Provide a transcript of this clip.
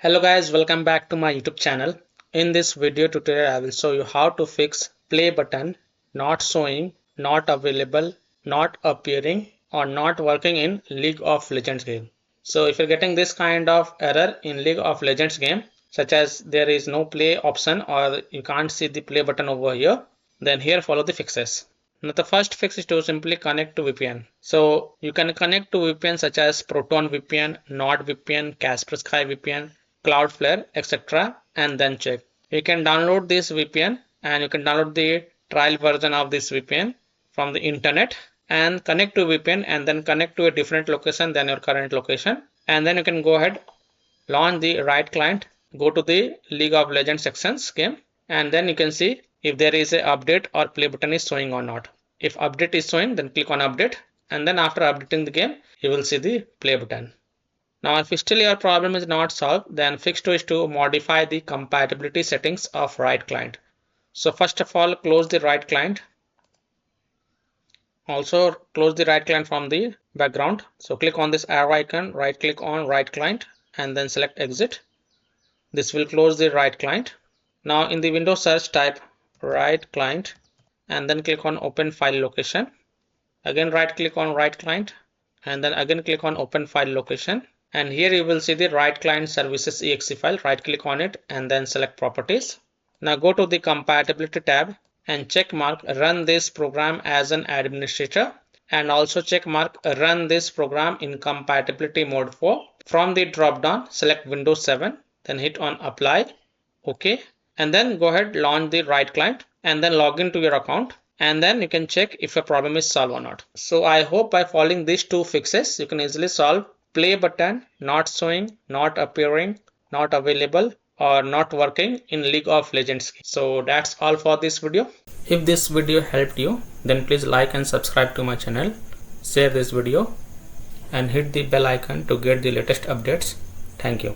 Hello guys, welcome back to my YouTube channel. In this video tutorial I will show you how to fix play button not showing, not available, not appearing or not working in League of Legends game. So if you're getting this kind of error in League of Legends game, such as there is no play option or you can't see the play button over here, then here follow the fixes. Now the first fix is to simply connect to VPN. So you can connect to VPN such as Proton VPN, NordVPN, Kaspersky VPN, Cloudflare, etc. and then check. You can download this VPN and you can download the trial version of this VPN from the internet and connect to VPN and then connect to a different location than your current location. And then you can go ahead, launch the right client, go to the League of Legends sections game, and then you can see if there is a update or play button is showing or not. If update is showing, then click on update, and then after updating the game you will see the play button. Now if still your problem is not solved, then fix 2 is to modify the compatibility settings of right client. So first of all, close the right client. Also close the right client from the background. So click on this arrow icon, right click on right client and then select exit. This will close the right client. Now in the Windows search type right client and then click on open file location. Again right click on right client and then again click on open file location. And here you will see the right client services exe file. Right click on it and then select properties. Now go to the compatibility tab and check mark run this program as an administrator, and also check mark run this program in compatibility mode 4. From the drop down select Windows 7, then hit on apply, OK, and then go ahead launch the right client and then log into your account, and then you can check if your problem is solved or not. So I hope by following these two fixes you can easily solve play button not showing, not appearing, not available or not working in League of Legends. So that's all for this video. If this video helped you, then please like and subscribe to my channel, share this video and hit the bell icon to get the latest updates. Thank you.